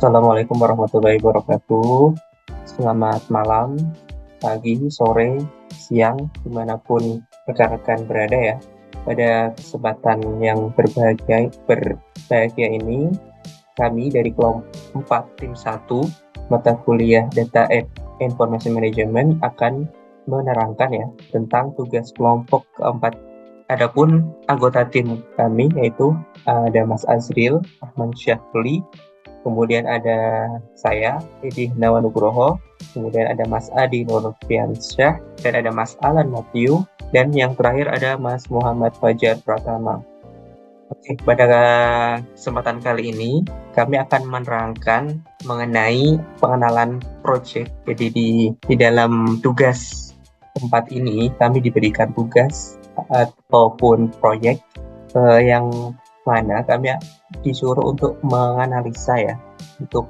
Assalamualaikum warahmatullahi wabarakatuh. Selamat malam, pagi, sore, siang, dimanapun rekan-rekan berada ya. Pada kesempatan yang berbahagia ini, kami dari kelompok 4 tim 1 mata kuliah Data and Information Management akan menerangkan ya tentang tugas kelompok keempat. Adapun anggota tim kami yaitu ada Mas Azril Ahmad Syafli, kemudian ada saya, Edi Nawanugroho, kemudian ada Mas Adi Nurfiansyah, dan ada Mas Alan Matthew, dan yang terakhir ada Mas Muhammad Fajar Pratama. Oke, pada kesempatan kali ini, kami akan menerangkan mengenai pengenalan project. Jadi di dalam tugas tempat ini, kami diberikan tugas ataupun proyek yang mana kami disuruh untuk menganalisa ya, untuk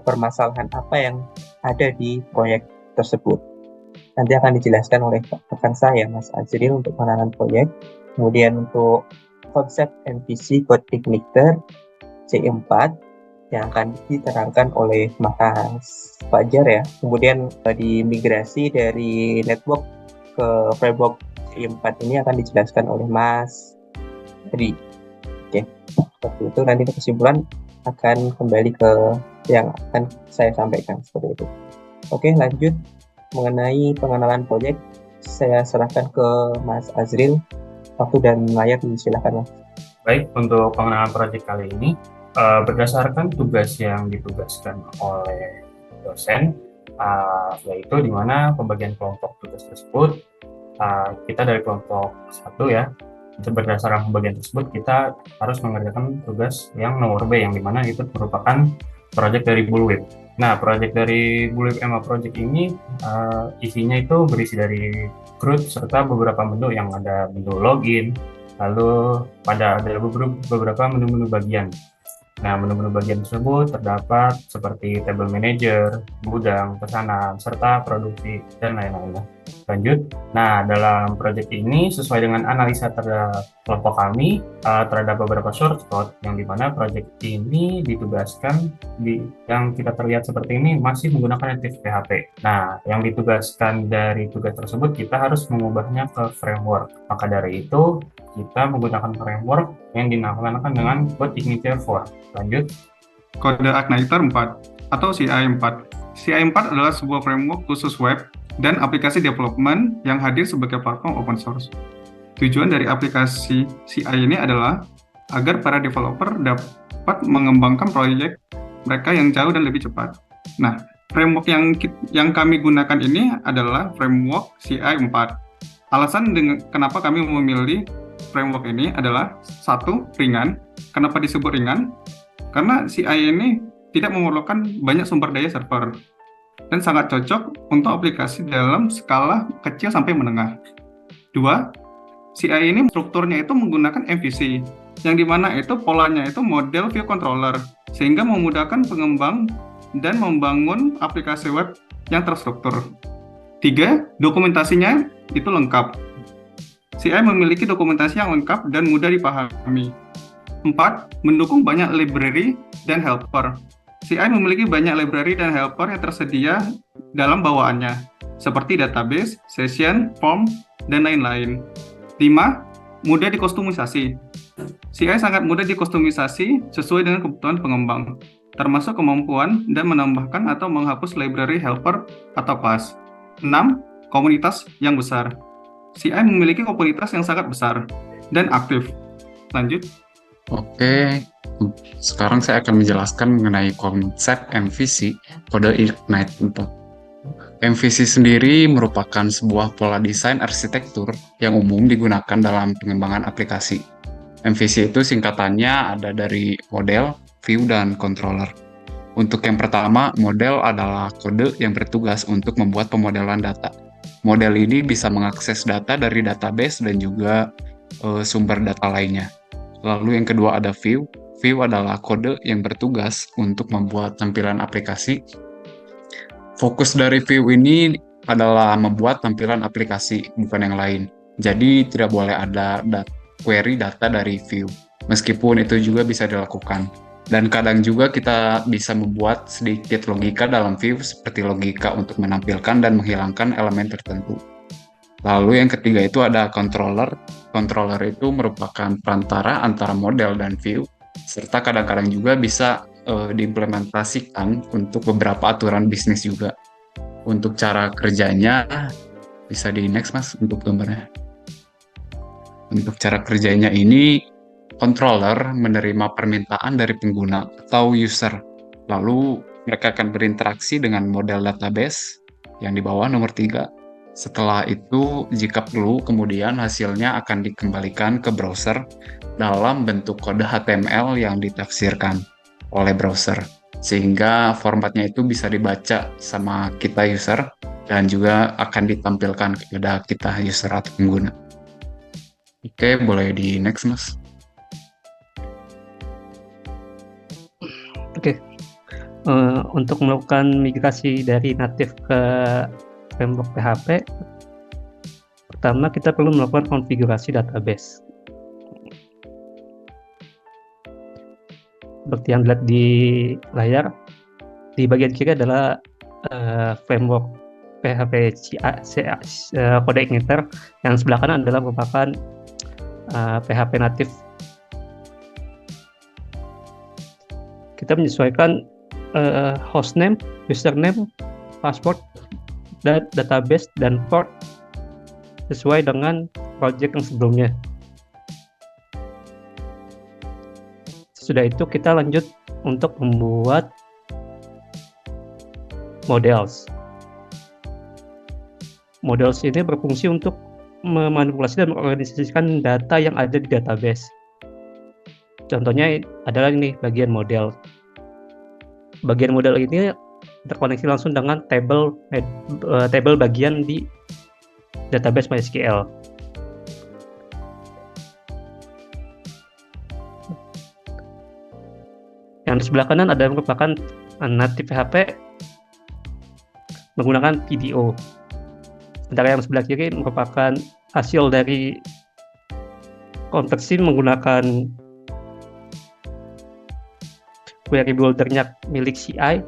permasalahan apa yang ada di proyek tersebut. Nanti akan dijelaskan oleh rekan saya, Mas Azril, untuk penanganan proyek. Kemudian untuk konsep MVC Code Igniter C4 yang akan diterangkan oleh Mas Fajar ya. Kemudian dimigrasi dari network ke framework C4 ini akan dijelaskan oleh Mas Adi. Oke, seperti itu. Nanti kesimpulan akan kembali ke yang akan saya sampaikan seperti itu. Oke, lanjut mengenai pengenalan proyek, saya serahkan ke Mas Azril. Waktu dan layar disilakan, Mas. Baik, untuk pengenalan proyek kali ini, berdasarkan tugas yang ditugaskan oleh dosen, yaitu di mana pembagian kelompok tugas tersebut, kita dari kelompok 1 ya, berdasarkan pembagian tersebut kita harus mengerjakan tugas yang nomor B, yang dimana itu merupakan proyek dari Bullwhip. Nah, proyek dari Bullwhip EMA project ini isinya itu berisi dari CRUD serta beberapa menu yang ada menu login, lalu ada beberapa menu-menu bagian. Nah, menu-menu bagian tersebut terdapat seperti table manager, gudang, pesanan, serta produksi, dan lain-lain. Lanjut. Nah, dalam proyek ini sesuai dengan analisa terhadap kelompok kami terhadap beberapa shortcode yang dimana proyek ini ditugaskan yang kita terlihat seperti ini masih menggunakan native PHP. Nah, yang ditugaskan dari tugas tersebut kita harus mengubahnya ke framework. Maka dari itu kita menggunakan framework yang dinamakan dengan Code Igniter 4. Lanjut. Kode Igniter 4 atau CI4. CI4 adalah sebuah framework khusus web dan aplikasi development yang hadir sebagai platform open source. Tujuan dari aplikasi CI ini adalah agar para developer dapat mengembangkan proyek mereka yang jauh dan lebih cepat. Nah, framework yang kami gunakan ini adalah framework CI4. Alasan kenapa kami memilih framework ini adalah satu, ringan. Kenapa disebut ringan? Karena CI ini tidak memerlukan banyak sumber daya server dan sangat cocok untuk aplikasi dalam skala kecil sampai menengah. Dua, CI ini strukturnya itu menggunakan MVC, yang dimana itu polanya itu model view controller, sehingga memudahkan pengembang dan membangun aplikasi web yang terstruktur. Tiga, dokumentasinya itu lengkap. CI memiliki dokumentasi yang lengkap dan mudah dipahami. 4. Mendukung banyak library dan helper. CI memiliki banyak library dan helper yang tersedia dalam bawaannya, seperti database, session, form, dan lain-lain. 5. Mudah dikustomisasi. CI sangat mudah dikustomisasi sesuai dengan kebutuhan pengembang, termasuk kemampuan dan menambahkan atau menghapus library helper atau class. 6. Komunitas yang besar. CI memiliki komunitas yang sangat besar dan aktif. Lanjut. Oke, sekarang saya akan menjelaskan mengenai konsep MVC, kode Ignite 4. MVC sendiri merupakan sebuah pola desain arsitektur yang umum digunakan dalam pengembangan aplikasi. MVC itu singkatannya ada dari model, view, dan controller. Untuk yang pertama, model adalah kode yang bertugas untuk membuat pemodelan data. Model ini bisa mengakses data dari database dan juga sumber data lainnya. Lalu yang kedua ada view. View adalah kode yang bertugas untuk membuat tampilan aplikasi. Fokus dari view ini adalah membuat tampilan aplikasi, bukan yang lain. Jadi tidak boleh ada query data dari view. Meskipun itu juga bisa dilakukan. Dan kadang juga kita bisa membuat sedikit logika dalam view seperti logika untuk menampilkan dan menghilangkan elemen tertentu. Lalu yang ketiga itu ada controller. Controller itu merupakan perantara antara model dan view, serta kadang-kadang juga bisa diimplementasikan untuk beberapa aturan bisnis juga. Untuk cara kerjanya, bisa di next mas untuk gambarnya. Untuk cara kerjanya ini, controller menerima permintaan dari pengguna atau user. Lalu mereka akan berinteraksi dengan model database yang di bawah nomor 3. Setelah itu, jika perlu, kemudian hasilnya akan dikembalikan ke browser dalam bentuk kode HTML yang ditafsirkan oleh browser. Sehingga formatnya itu bisa dibaca sama kita user dan juga akan ditampilkan kepada kita user atau pengguna. Oke, boleh di next, Mas. Oke. Untuk melakukan migrasi dari native ke framework PHP, pertama kita perlu melakukan konfigurasi database. Seperti yang dilihat di layar, di bagian kiri adalah framework PHP kode igniter, yang sebelah kanan adalah merupakan PHP native. Kita menyesuaikan hostname, username, password, dan database dan port sesuai dengan project yang sebelumnya. Sudah itu kita lanjut untuk membuat models. Models ini berfungsi untuk memanipulasi dan mengorganisasikan data yang ada di database. Contohnya adalah ini bagian model. Bagian model ini terkoneksi langsung dengan table bagian di database MySQL. Yang di sebelah kanan ada merupakan native PHP menggunakan PDO. Sementara yang sebelah kiri merupakan hasil dari konversi menggunakan query builder-nya milik CI.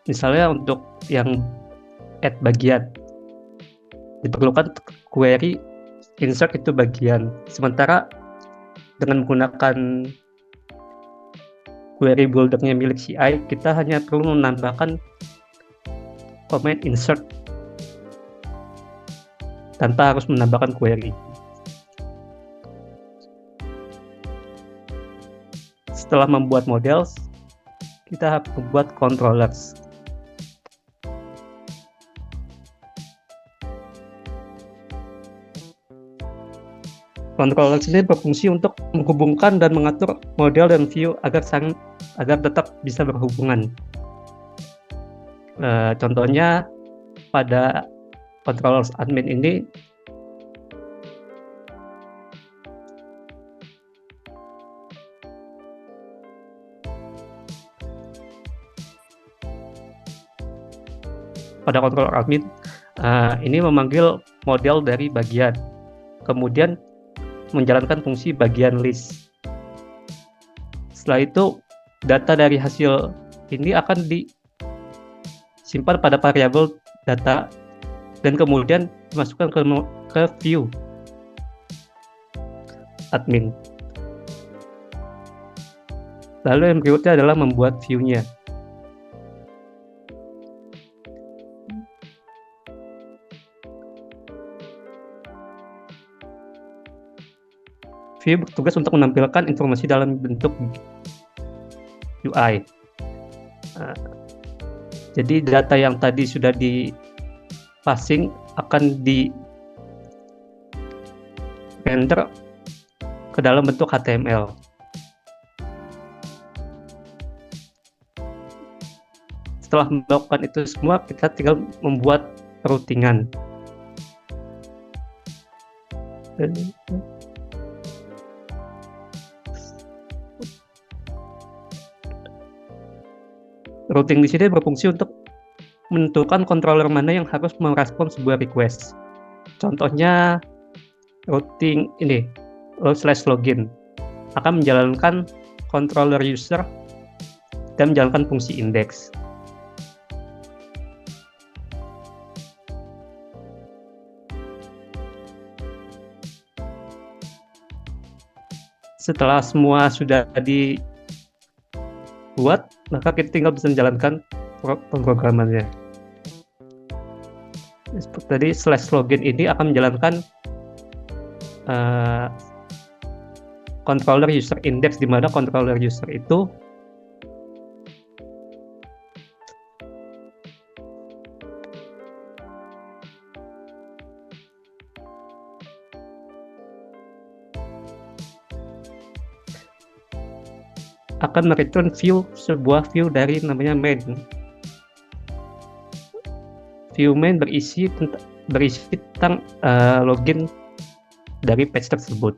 Misalnya untuk yang add bagian, diperlukan query insert itu bagian. Sementara dengan menggunakan query builder-nya milik CI, kita hanya perlu menambahkan comment insert tanpa harus menambahkan query. Setelah membuat models, kita harus membuat controllers. Controllers ini berfungsi untuk menghubungkan dan mengatur model dan view agar tetap bisa berhubungan. Contohnya pada controllers admin ini, ini memanggil model dari bagian, kemudian menjalankan fungsi bagian list. Setelah itu, data dari hasil ini akan disimpan pada variabel data dan kemudian dimasukkan ke view admin. Lalu yang berikutnya adalah membuat view-nya. View bertugas untuk menampilkan informasi dalam bentuk UI. Jadi data yang tadi sudah di passing akan di render ke dalam bentuk HTML. Setelah melakukan itu semua, kita tinggal membuat routingan. Routing di sini berfungsi untuk menentukan controller mana yang harus merespon sebuah request. Contohnya routing ini /login. akan menjalankan controller user dan menjalankan fungsi index. Setelah semua sudah dibuat, maka kita tinggal bisa menjalankan pemrogramannya. Seperti tadi, /login ini akan menjalankan controller user index, di mana controller user itu akan mereturn sebuah view dari namanya main. View main berisi tentang login dari page tersebut.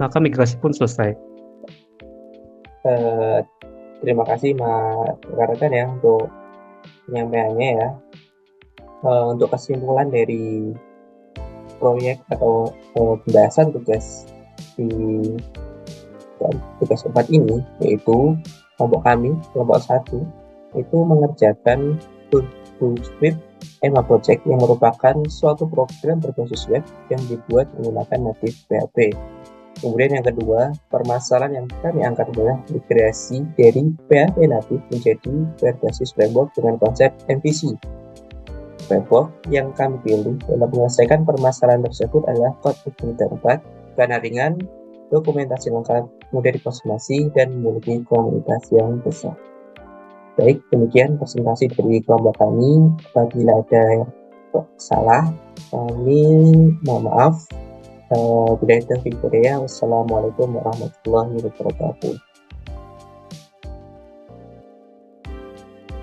Maka migrasi pun selesai. Terima kasih Mas rekan-rekan ya untuk penyampaiannya ya. Untuk kesimpulan dari proyek atau pembahasan tugas di tugas 4 ini, yaitu kelompok kami, kelompok 1, itu mengerjakan Bootstrap EMA Project yang merupakan suatu program berbasis web yang dibuat menggunakan native PHP. Kemudian yang kedua, permasalahan yang kami angkat adalah migrasi dari PHP native menjadi berbasis framework dengan konsep MVC. Framework yang kami pilih dalam menyelesaikan permasalahan tersebut adalah Code Editor 4, karena ringan, dokumentasi lengkap, mudah dikonsumsi, dan memiliki komunitas yang besar. Baik, demikian presentasi dari kelompok kami. Apabila ada yang salah, kami mohon maaf. Wassalamualaikum warahmatullahi wabarakatuh.